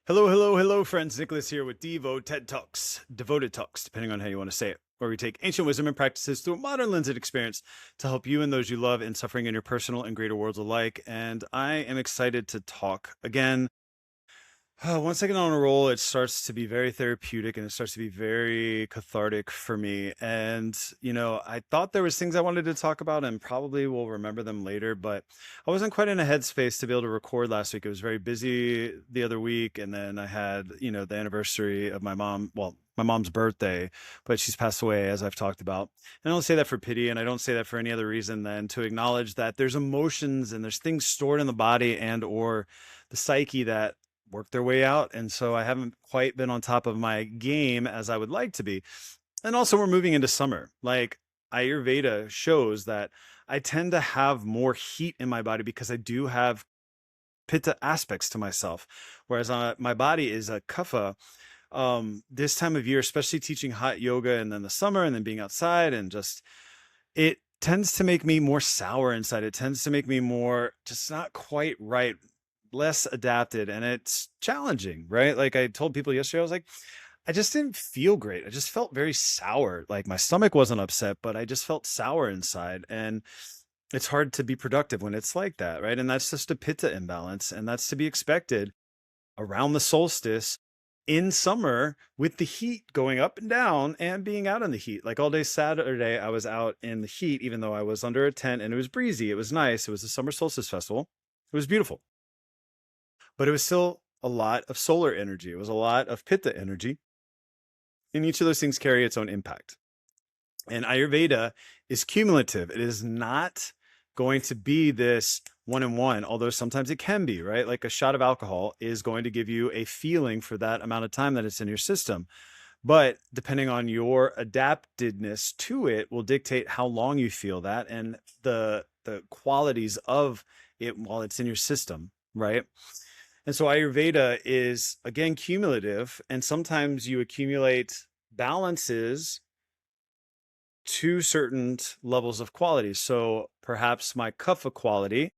Hello, hello, hello, friends. Nicholas here with DIVO TED Talks, Devoted Talks, depending on how you want to say it, where we take ancient wisdom and practices through a modern lens of experience to help you and those you love in suffering in your personal and greater worlds alike. And I am excited to talk again. Once I get on a roll, it starts to be very therapeutic and it starts to be very cathartic for me. And, I thought there was things I wanted to talk about and probably will remember them later, but I wasn't quite in a headspace to be able to record last week. It was very busy the other week. And then I had, the anniversary of my mom. Well, my mom's birthday, but she's passed away, as I've talked about. And I don't say that for pity, and I don't say that for any other reason than to acknowledge that there's emotions and there's things stored in the body and or the psyche that work their way out. And so I haven't quite been on top of my game as I would like to be. And also, we're moving into summer. Like Ayurveda shows that I tend to have more heat in my body because I do have pitta aspects to myself. Whereas my body is a kapha. This time of year, especially teaching hot yoga and then the summer and then being outside and just it tends to make me more sour inside. It tends to make me more just not quite right, less adapted, and it's challenging, right? Like I told people yesterday, I was like, I just didn't feel great. I just felt very sour. Like my stomach wasn't upset, but I just felt sour inside. And it's hard to be productive when it's like that, right? And that's just a pitta imbalance, and that's to be expected around the solstice in summer with the heat going up and down and being out in the heat. Like all day Saturday, I was out in the heat, even though I was under a tent and it was breezy. It was nice. It was a summer solstice festival. It was beautiful, but it was still a lot of solar energy. It was a lot of pitta energy. And each of those things carry its own impact. And Ayurveda is cumulative. It is not going to be this one and one, although sometimes it can be, right? Like a shot of alcohol is going to give you a feeling for that amount of time that it's in your system. But depending on your adaptedness to it will dictate how long you feel that and the qualities of it while it's in your system, right? And so Ayurveda is again cumulative, and sometimes you accumulate balances to certain levels of quality. So perhaps my kapha quality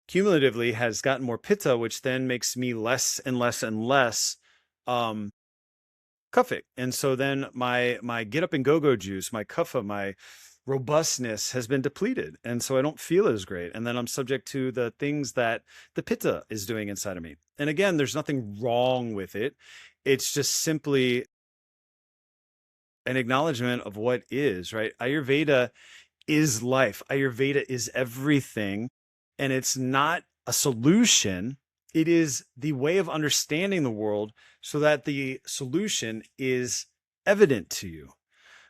cumulatively has gotten more pitta, which then makes me less and less and less um kaphic. And so then my get up and go juice, my kapha, my robustness has been depleted. And so I don't feel as great. And then I'm subject to the things that the pitta is doing inside of me. And again, there's nothing wrong with it. It's just simply an acknowledgement of what is, right? Ayurveda is life. Ayurveda is everything. And it's not a solution. It is the way of understanding the world so that the solution is evident to you.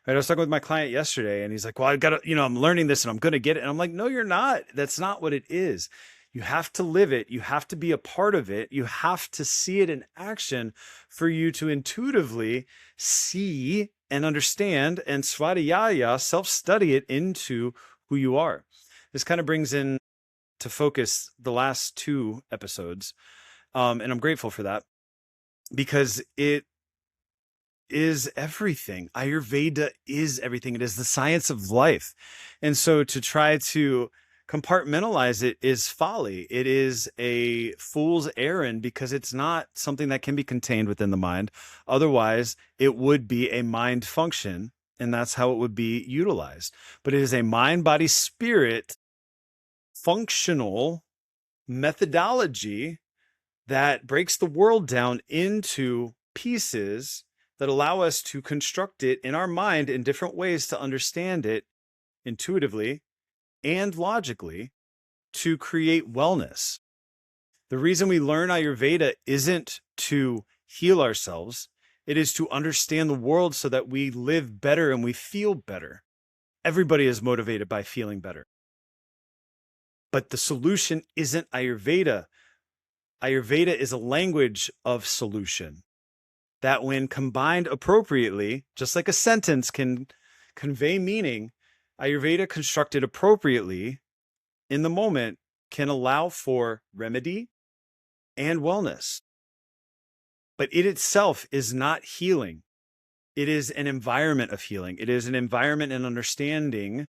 Right? I was talking with my client yesterday and he's like, well, I got to, I'm learning this and I'm going to get it. And I'm like, no, you're not. That's not what it is. You have to live it. You have to be a part of it. You have to see it in action for you to intuitively see and understand and svadhyaya, self-study it into who you are. This kind of brings in to focus the last two episodes. And I'm grateful for that because it is everything. Ayurveda is everything. It is the science of life. And so to try to compartmentalize it is folly. It is a fool's errand because it's not something that can be contained within the mind. Otherwise, it would be a mind function, and that's how it would be utilized. But it is a mind, body, spirit functional methodology that breaks the world down into pieces that allow us to construct it in our mind in different ways to understand it intuitively and logically to create wellness. The reason we learn Ayurveda isn't to heal ourselves. It is to understand the world so that we live better and we feel better. Everybody is motivated by feeling better. But the solution isn't Ayurveda. Ayurveda is a language of solution that when combined appropriately, just like a sentence can convey meaning, Ayurveda constructed appropriately in the moment can allow for remedy and wellness. But it itself is not healing. It is an environment of healing. It is an environment and understanding.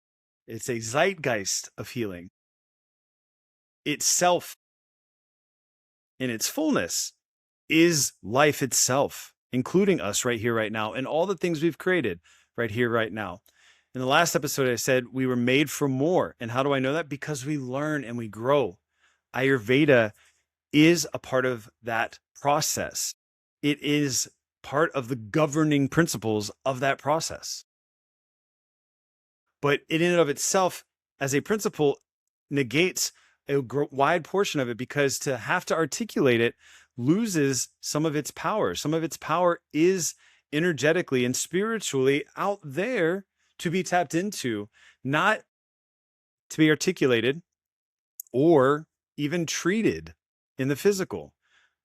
It's a zeitgeist of healing. Itself in its fullness is life itself, including us right here, right now, and all the things we've created right here, right now. In the last episode, I said we were made for more. And how do I know that? Because we learn and we grow. Ayurveda is a part of that process. It is part of the governing principles of that process. But it in and of itself, as a principle, negates a wide portion of it, because to have to articulate it loses some of its power. Some of its power is energetically and spiritually out there to be tapped into, not to be articulated or even treated in the physical,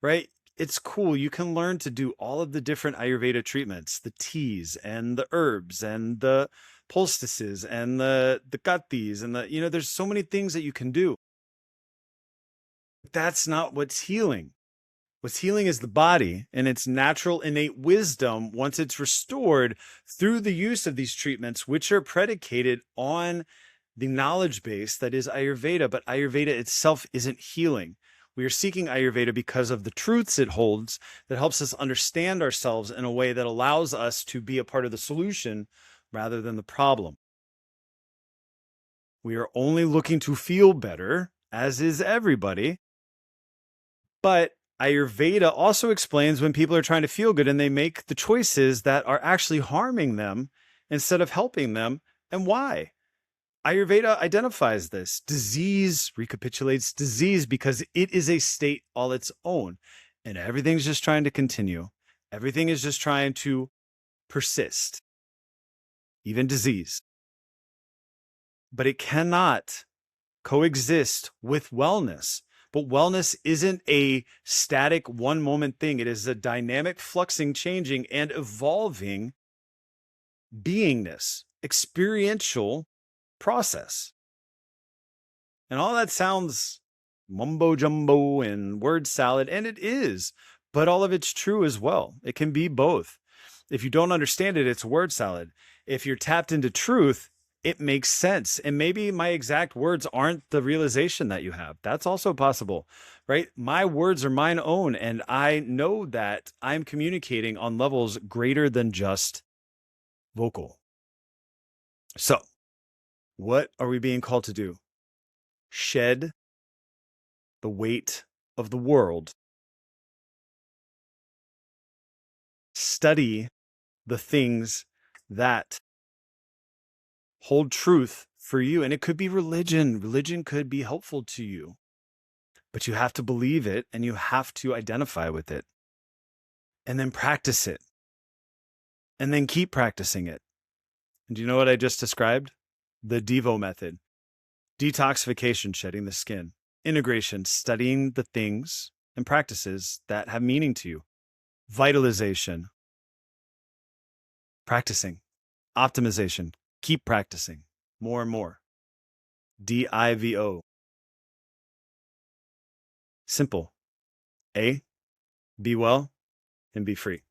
right? It's cool. You can learn to do all of the different Ayurveda treatments, the teas and the herbs and the poultices and the gatis and there's so many things that you can do. That's not what's healing. What's healing is the body and its natural innate wisdom once it's restored through the use of these treatments, which are predicated on the knowledge base that is Ayurveda. But Ayurveda itself isn't healing. We are seeking Ayurveda because of the truths it holds that helps us understand ourselves in a way that allows us to be a part of the solution rather than the problem. We are only looking to feel better, as is everybody. But Ayurveda also explains when people are trying to feel good and they make the choices that are actually harming them instead of helping them, and why. Ayurveda identifies this. Disease recapitulates disease because it is a state all its own, and everything's just trying to continue. Everything is just trying to persist, even disease. But it cannot coexist with wellness. But wellness isn't a static one moment thing. It is a dynamic, fluxing, changing, and evolving beingness, experiential process. And all that sounds mumbo jumbo and word salad, and it is, but all of it's true as well. It can be both. If you don't understand it, it's word salad. If you're tapped into truth, it makes sense. And maybe my exact words aren't the realization that you have. That's also possible, right? My words are mine own, and I know that I'm communicating on levels greater than just vocal. So, what are we being called to do? Shed the weight of the world. Study the things that hold truth for you. And it could be religion. Religion could be helpful to you, but you have to believe it and you have to identify with it, and then practice it, and then keep practicing it. And do you know what I just described? The DIVO method. Detoxification, shedding the skin. Integration, studying the things and practices that have meaning to you. Vitalization, practicing. Optimization, keep practicing more and more. DIVO. Simple. A, be well and be free.